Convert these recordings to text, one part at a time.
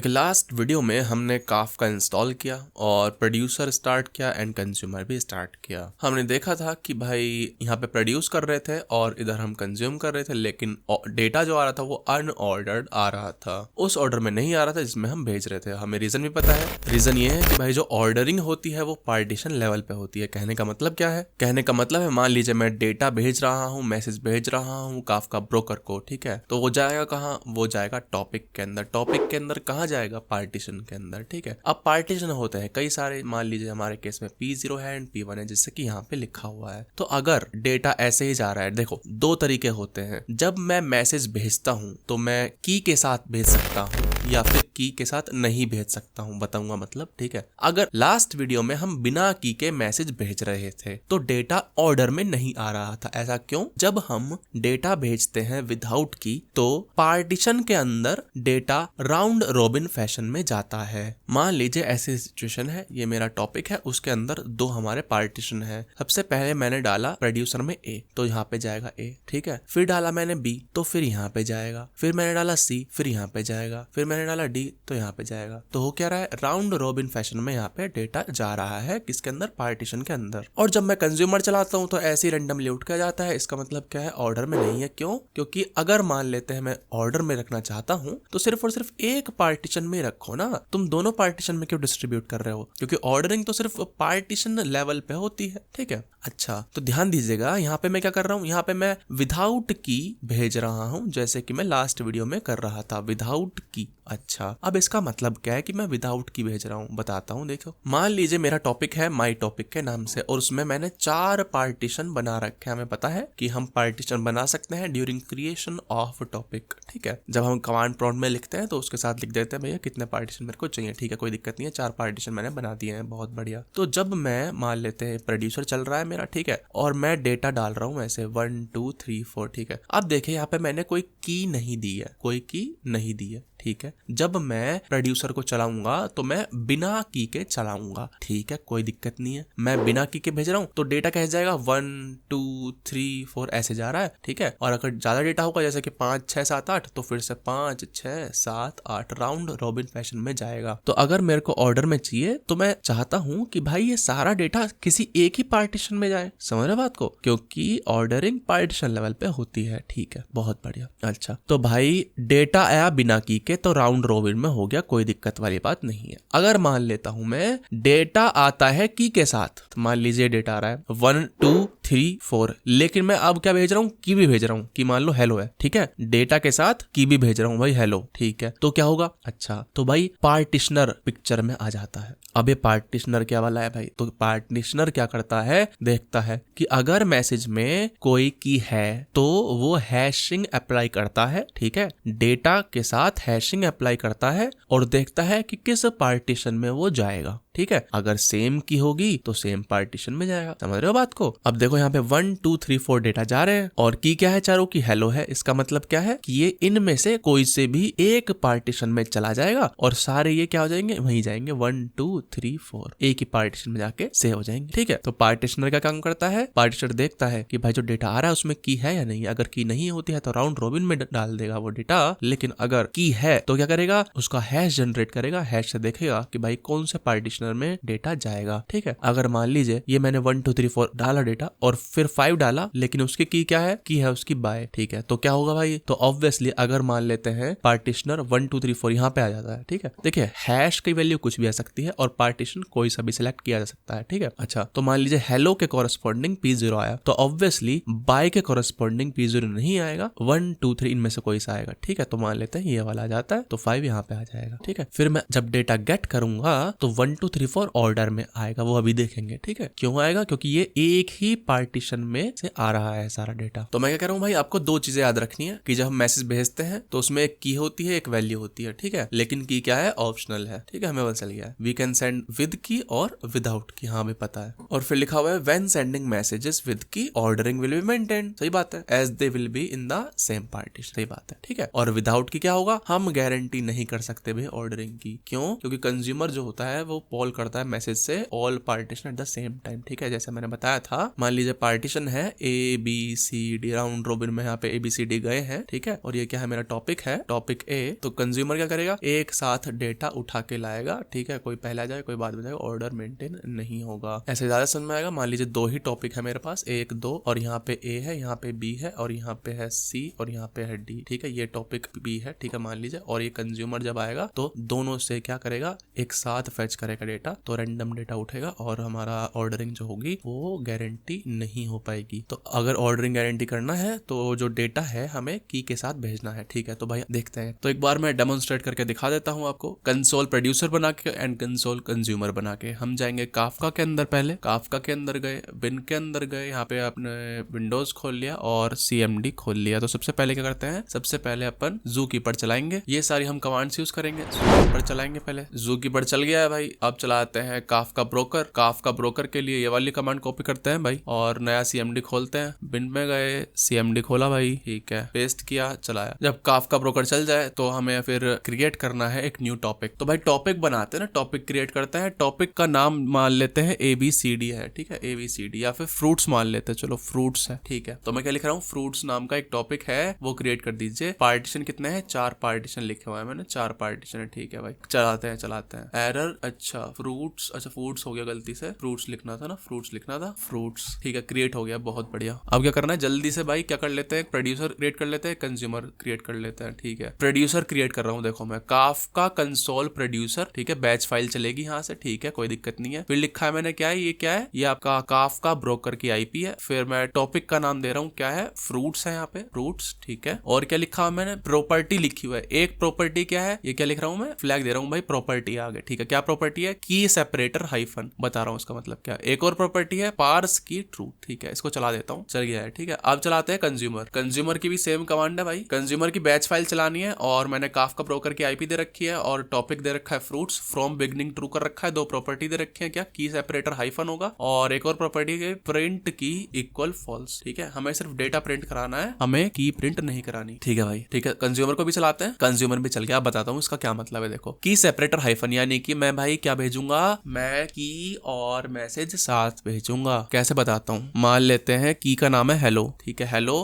देखिए last video में हमने काफका इंस्टॉल किया और प्रोड्यूसर स्टार्ट किया एंड कंज्यूमर भी स्टार्ट किया। हमने देखा था कि भाई यहाँ पे प्रोड्यूस कर रहे थे और इधर हम कंज्यूम कर रहे थे, लेकिन डेटा जो आ रहा था वो अनऑर्डर्ड आ रहा था, उस ऑर्डर में नहीं आ रहा था जिसमें हम भेज रहे थे। हमें रीजन भी पता है। रीजन ये है कि भाई जो ऑर्डरिंग होती है वो पार्टीशन लेवल पे होती है। कहने का मतलब क्या है? कहने का मतलब है मान लीजिए मैं डेटा भेज रहा हूँ, मैसेज भेज रहा हूँ काफका ब्रोकर को, ठीक है, तो वो जाएगा कहाँ? वो जाएगा टॉपिक के अंदर। टॉपिक के अंदर कहाँ जाएगा? पार्टीशन के अंदर, ठीक है। अब पार्टीशन होते हैं कई सारे, मान लीजिए हमारे केस में P0 है एंड P1 है, जिससे कि यहाँ पे लिखा हुआ है। तो अगर डेटा ऐसे ही जा रहा है, देखो दो तरीके होते हैं। जब मैं मैसेज भेजता हूँ तो मैं की के साथ भेज सकता हूँ या फिर की के साथ नहीं भेज सकता हूँ, बताऊंगा मतलब, ठीक है। अगर लास्ट वीडियो में हम बिना की के मैसेज भेज रहे थे तो डेटा ऑर्डर में नहीं आ रहा था। ऐसा क्यों? जब हम डेटा भेजते हैं विदाउट की तो पार्टीशन के अंदर डेटा राउंड रॉबिन फैशन में जाता है। मान लीजिए ऐसी सिचुएशन है, ये मेरा टॉपिक है, उसके अंदर दो हमारे पार्टीशन है। सबसे पहले मैंने डाला प्रोड्यूसर में A, तो यहाँ पे जाएगा A, ठीक है। फिर डाला मैंने B, तो फिर यहाँ पे जाएगा। फिर मैंने डाला C, फिर यहाँ पे जाएगा। फिर मैंने डाला D, तो यहाँ पे जाएगा। तो हो क्या रहा है? राउंड रॉबिन फैशन में यहाँ पे डेटा जा रहा है, किसके अंदर? पार्टीशन के अंदर। और जब मैं कंज्यूमर चलाता हूँ तो ऐसे ही रैंडमली उठ के जाता है। इसका मतलब क्या है? ऑर्डर में नहीं है। क्यों? क्योंकि अगर मान लेते हैं मैं ऑर्डर में रखना चाहता हूँ तो सिर्फ और सिर्फ एक पार्टीशन में रखो ना, तुम दोनों पार्टीशन में क्यों डिस्ट्रीब्यूट कर रहे हो? क्योंकि ऑर्डरिंग तो सिर्फ पार्टीशन लेवल पे होती है, ठीक है। अच्छा, तो ध्यान दीजिएगा, यहाँ पे मैं क्या कर रहा हूँ? यहाँ पे मैं विदाउट की भेज रहा हूँ, जैसे कि मैं लास्ट वीडियो में कर रहा था, विदाउट की। अच्छा, अब इसका मतलब क्या है कि मैं विदाउट की भेज रहा हूँ? बताता हूँ। देखो मान लीजिए मेरा टॉपिक है माई टॉपिक के नाम से और उसमें मैंने 4 पार्टीशन बना रखे हैं। हमें पता है कि हम पार्टीशन बना सकते हैं ड्यूरिंग क्रिएशन ऑफ टॉपिक, ठीक है। जब हम कमांड प्रॉम्प्ट में लिखते हैं तो उसके साथ लिख देते हैं भैया कितने पार्टीशन मेरे को चाहिए, ठीक है, कोई दिक्कत नहीं है, 4 पार्टीशन मैंने बना दिए हैं, बहुत बढ़िया। तो जब मैं मान लेते हैं प्रोड्यूसर चल रहा है मेरा, ठीक है, और मैं डेटा डाल रहा हूँ ऐसे 1 2 3 4, ठीक है। अब देखिए यहाँ पे मैंने कोई की नहीं दी है, कोई की नहीं दी है, ठीक है। जब मैं प्रोड्यूसर को चलाऊंगा तो मैं बिना की के चलाऊंगा, ठीक है, कोई दिक्कत नहीं है। मैं बिना की के भेज रहा हूँ तो डेटा कैसे जाएगा? 1 2 3 4 ऐसे जा रहा है, ठीक है। और अगर ज्यादा डेटा होगा जैसे कि 5 6 7 8 तो फिर से 5 6 7 8 राउंड रॉबिन फैशन में जाएगा। तो अगर मेरे को ऑर्डर में चाहिए तो मैं चाहता हूँ कि भाई ये सारा डेटा किसी एक ही पार्टीशन में जाए। समझ रहे बात को? क्योंकि ऑर्डरिंग पार्टीशन लेवल पे होती है, ठीक है, बहुत बढ़िया। अच्छा, तो भाई डेटा आया बिना की के तो राउंड रॉबिन में हो गया, कोई दिक्कत वाली बात नहीं है। अगर मान लेता हूं मैं डेटा आता है की के साथ, तो मान लीजिए डेटा आ रहा है 1 2 3 4, लेकिन मैं अब क्या भेज रहा हूँ? की भी भेज रहा हूँ, कि मान लो हेलो है, ठीक है, डेटा के साथ की भी भेज रहा हूँ भाई, हेलो, ठीक है। तो क्या होगा? अच्छा, तो भाई पार्टीशनर पिक्चर में आ जाता है। अब ये पार्टीशनर क्या वाला है भाई? तो पार्टीशनर क्या करता है? देखता है कि अगर मैसेज में कोई की है तो वो हैशिंग अप्लाई करता है, ठीक है, डेटा के साथ हैशिंग अप्लाई करता है और देखता है कि किस पार्टीशन में वो जाएगा, ठीक है। अगर सेम की होगी तो सेम पार्टीशन में जाएगा। समझ रहे हो बात को? अब देखो यहाँ पे 1 2 3 4 डेटा जा रहे हैं और की क्या है? चारों की हेलो है। इसका मतलब क्या है कि ये इनमें से कोई से भी एक पार्टीशन में चला जाएगा और सारे ये क्या हो जाएंगे? वहीं जाएंगे 1 2 3 4, एक ही पार्टीशन में जाके सेव हो जाएंगे, ठीक है। तो पार्टीशनर का काम करता है, पार्टीशनर देखता है कि भाई जो डेटा आ रहा है उसमें की है या नहीं। अगर की नहीं होती है तो राउंड रॉबिन में डाल देगा वो डेटा, लेकिन अगर की है तो क्या करेगा? उसका हैश जनरेट करेगा, हैश से देखेगा कि भाई कौन से पार्टीशनर में डेटा जाएगा, ठीक है। अगर मान लीजिए ये मैंने 1 2 3 4 डाला डेटा और फिर 5 डाला, लेकिन उसकी की क्या है? की है उसकी बाय, ठीक है। तो क्या होगा भाई? तो ऑब्वियसली अगर मान लेते हैं पार्टीशनर 1 2 3 4 यहाँ पे आ जाता है, ठीक है। देखिए हैश की वैल्यू कुछ भी आ सकती है और पार्टीशन कोई सा भी सिलेक्ट किया जा सकता है, ठीक है। अच्छा, तो मान लीजिए हेलो के कॉरेस्पॉन्डिंग P0 आया तो ऑब्वियसली बाय के कॉरेस्पॉन्डिंग P0 नहीं आएगा, 1 2 3 इनमें से कोई सा आएगा, ठीक है। तो मान लेते हैं ये वाला आ जाता है तो 5 यहाँ पे आ जाएगा, ठीक है। फिर मैं जब डेटा गेट करूंगा तो 1 2 3 4 ऑर्डर में आएगा, वो अभी देखेंगे, ठीक है। क्यों आएगा? क्योंकि ये एक ही पार्टीशन में से आ रहा है सारा डेटा। तो मैं क्या कह रहा हूँ भाई, आपको दो चीजें याद रखनी है कि जब हम मैसेज भेजते हैं तो उसमें एक की होती है, एक वैल्यू होती है, ठीक है। लेकिन की क्या है? ऑप्शनल है, ठीक है, हमें पता चल गया है। वी कैन सेंड विद की और विदाउट की, हाँ हमें पता है। और फिर लिखा हुआ है when sending messages with key ordering will be maintained, सही बात है, as they will be in the same partition, सही बात है, ठीक है। और विदाउट की क्या होगा? हम गारंटी नहीं कर सकते भाई ऑर्डरिंग की। क्यों? क्योंकि कंज्यूमर जो होता है वो कॉल करता है मैसेज से all partition at the same time. ठीक है, जैसे मैंने बताया था, मान लीजिए पार्टीशन है ABCD, राउंड रोबिन में यहाँ पे ABCD गए हैं। ठीक है, और ये क्या है, मेरा टॉपिक है, टॉपिक A। तो कंज्यूमर क्या करेगा, एक साथ डेटा उठा के लाएगा। ठीक है, कोई पहला जाए कोई बाद में जाएगा, ऑर्डर मेंटेन नहीं होगा। ऐसे ज्यादा समझ में आएगा। मान लीजिए 2 ही टॉपिक है मेरे पास, 1 2, और यहाँ पे A है, यहाँ पे B है, और यहाँ पे है C, और यहाँ पे है D। ठीक है, ये टॉपिक B है। ठीक है, मान लीजिए, और ये कंज्यूमर जब आएगा तो दोनों से क्या करेगा, एक साथ फेच करेगा डेटा, तो रैंडम डेटा उठेगा और हमारा ऑर्डरिंग जो होगी वो गारंटी नहीं हो पाएगी। तो अगर ऑर्डरिंग गारंटी करना है तो जो डेटा है हमें की के साथ भेजना है। ठीक है, तो भाई देखते हैं। तो एक बार मैं डेमोन्स्ट्रेट करके दिखा देता हूँ आपको, कंसोल प्रोड्यूसर बना के एंड कंसोल कंज्यूमर बना के। हम जाएंगे काफका के अंदर, पहले काफका के अंदर गए, बिन के अंदर गए, यहाँ पे आपने विंडोज खोल लिया और CMD खोल लिया। तो सबसे पहले क्या करते हैं, सबसे पहले अपन ज़ूकीपर चलाएंगे। ये सारी हम कमांड्स यूज करेंगे। ज़ूकीपर चलाएंगे पहले, ज़ूकीपर चल गया है भाई। अब चलाते हैं काफका ब्रोकर। काफका ब्रोकर के लिए ये वाली कमांड कॉपी करते हैं भाई, और नया CMD खोलते हैं। बिन में गए, CMD खोला भाई, ठीक है, पेस्ट किया, चलाया। जब काफका ब्रोकर चल जाए तो हमें फिर क्रिएट करना है एक न्यू टॉपिक। तो भाई टॉपिक बनाते हैं ना, टॉपिक क्रिएट करते हैं। टॉपिक का नाम मान लेते हैं ABCD है। ठीक है, ABCD, या फिर फ्रूट्स मान लेते हैं, चलो फ्रूट्स है। ठीक है, तो मैं क्या लिख रहा हूँ, फ्रूट्स नाम का एक टॉपिक है, वो क्रिएट कर दीजिए। पार्टीशन कितने हैं, 4 पार्टीशन लिखे हुए हैं मैंने, 4 पार्टीशन है। ठीक है भाई, चलाते हैं। एरर, अच्छा फ्रूट्स, अच्छा फ्रूट्स हो गया, गलती से फ्रूट्स लिखना था ना, फ्रूट्स लिखना था, फ्रूट्स। ठीक है, क्रिएट हो गया, बहुत बढ़िया। अब क्या करना है, जल्दी से भाई क्या कर लेते हैं, प्रोड्यूसर क्रिएट कर लेते हैं, कंज्यूमर क्रिएट कर लेते हैं। ठीक है, प्रोड्यूसर क्रिएट कर रहा हूँ, देखो मैं काफका कंसोल प्रोड्यूसर। ठीक है, बैच फाइल चलेगी यहाँ से। ठीक है, कोई दिक्कत नहीं है। फिर लिखा है मैंने, क्या है ये, क्या है ये, आपका काफका ब्रोकर की IP है। फिर मैं टॉपिक का नाम दे रहा हूँ, क्या है, फ्रूट्स है यहाँ पे, फ्रूट्स। ठीक है, और क्या लिखा है मैंने, प्रॉपर्टी लिखी हुई है। एक प्रॉपर्टी क्या है, ये क्या लिख रहा हूँ मैं, फ्लैग दे रहा हूँ भाई, प्रॉपर्टी आगे। ठीक है, क्या प्रॉपर्टी है, की सेपरेटर हाइफन, बता रहा हूँ इसका मतलब क्या। एक और प्रॉपर्टी है, पार्स की ट्रू। ठीक है, इसको चला देता हूँ, चल गया है। ठीक है, अब चलाते हैं कंज्यूमर। कंज्यूमर की भी सेम कमांड है भाई, कंज्यूमर की बैच फाइल चलानी है, और मैंने काफका ब्रोकर की IP दे रखी है, और टॉपिक दे रखा है फ्रूट्स, फ्रॉम बिगनिंग ट्रू कर रखा है। 2 प्रॉपर्टी दे रखी है, क्या, की सेपरेटर हाइफन होगा, और एक और प्रॉपर्टी है प्रिंट की इक्वल फॉल्स। ठीक है, हमें सिर्फ डेटा प्रिंट कराना है, हमें की प्रिंट नहीं करानी। ठीक है भाई, ठीक है, कंज्यूमर को भी चलाते हैं। कंज्यूमर भी चल गया। अब बताता हूँ इसका क्या मतलब है। देखो, की सेपरेटर हाइफन, यानी कि मैं भाई क्या भेजूंगा, मैं की और मैसेज साथ भेजूंगा। कैसे बताता हूँ, मान लेते हैं की का नाम है हेलो। ठीक है, हेलो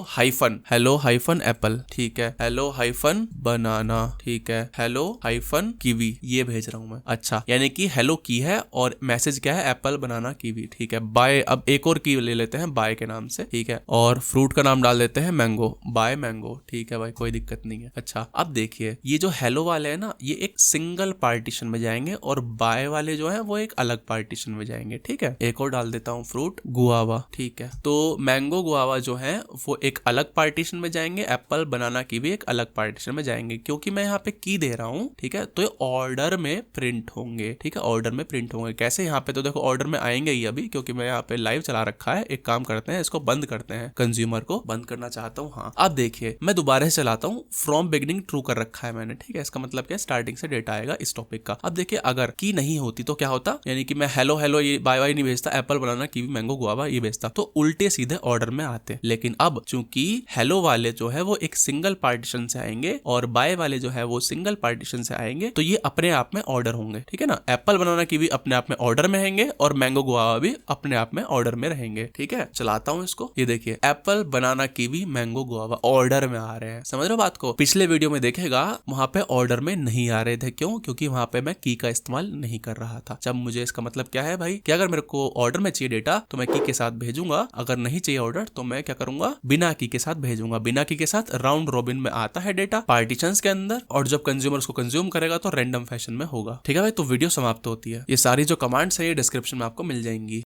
हाइफन एप्पल। ठीक है, हेलो हाइफन बनाना। ठीक है, हेलो हाइफन कीवी, ये भेज रहा हूँ मैं। अच्छा, यानी कि हेलो की है और मैसेज क्या है, एप्पल बनाना कीवी। ठीक है, बाय, अब एक और की ले लेते हैं बाय के नाम से। ठीक है, और फ्रूट का नाम डाल देते हैं मैंगो, बाय मैंगो। ठीक है भाई, कोई दिक्कत नहीं है। अच्छा, अब देखिए, ये जो हेलो वाले है ना, ये एक सिंगल पार्टीशन में जाएंगे, और बाय वाले जो है वो एक अलग पार्टीशन में जाएंगे। ठीक है, एक और डाल देता हूँ, फ्रूट गुआवा। ठीक है, तो मैंगो गुआवा जो है वो एक अलग पार्टीशन में जाएंगे, एप्पल बनाना की भी एक अलग पार्टीशन में जाएंगे, क्योंकि मैं यहाँ पे की दे रहा हूँ। ठीक है, तो ये ऑर्डर में प्रिंट होंगे। ठीक है, ऑर्डर में प्रिंट होंगे। कैसे, यहाँ पे तो देखो ऑर्डर में आएंगे ही अभी, क्योंकि मैं यहाँ पे लाइव चला रखा है। एक काम करते हैं, इसको बंद करते हैं, कंज्यूमर को बंद करना चाहता हूँ। हाँ, अब देखिए, मैं दोबारा से चलाता हूँ, फ्रॉम बिगनिंग ट्रू कर रखा है मैंने। ठीक है, इसका मतलब क्या, स्टार्टिंग से डेटा आएगा इस टॉपिक का। अब देखिए, अगर की नहीं होती तो क्या होता, यानी कि मैं हेलो हेलो ये बाय बाय नहीं भेजता, apple banana kiwi mango guava ये भेजता, तो उल्टे सीधे ऑर्डर में आते। लेकिन अब चूंकि हेलो वाले जो है वो एक सिंगल पार्टीशन से आएंगे, और बाय वाले जो है वो सिंगल पार्टीशन से आएंगे, तो ये अपने आप में ऑर्डर होंगे। ठीक है ना, एप्पल बनाना कीवी अपने आप में ऑर्डर में रहेंगे, और मैंगो गुआवा भी अपने आप में ऑर्डर में रहेंगे। ठीक है, चलाता हूँ इसको, ये देखिए, apple banana kiwi mango guava order में आ रहे हैं। समझ रहे हो बात को। पिछले वीडियो में देखेगा, वहां पे ऑर्डर में नहीं आ रहे थे। क्यों, क्योंकि वहां पे मैं की का इस्तेमाल नहीं कर रहा था। जब मुझे इसका मतलब क्या है भाई, कि अगर मेरे को ऑर्डर में चाहिए डेटा तो मैं की के साथ भेजूंगा, अगर नहीं चाहिए ऑर्डर तो मैं क्या करूंगा, बिना की के साथ भेजूंगा। बिना की के साथ राउंड रॉबिन में आता है डेटा पार्टीशंस के अंदर, और जब कंज्यूमर उसको कंज्यूम करेगा तो रैंडम फैशन में होगा। ठीक है भाई, तो वीडियो समाप्त होती है। ये सारी जो कमांड्स है ये डिस्क्रिप्शन में आपको मिल जाएंगी।